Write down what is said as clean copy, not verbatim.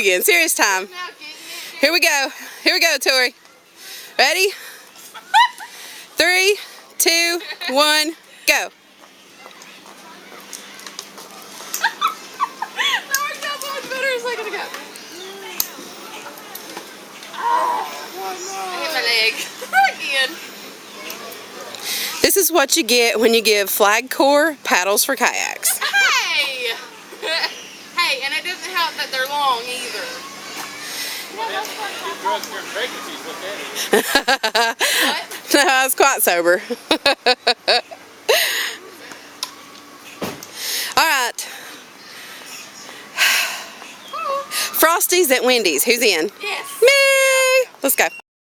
again. Serious time. Here we go. Here we go, Tori. Ready? 3, 2, 1, go. I hit my leg again. This is what you get when you give Flag Corps paddles for kayaks. Hey! Hey, and it doesn't help that they're long either. What? No, I was quite sober. Alright. Frosties at Wendy's. Who's in? Yes. Me! Let's go.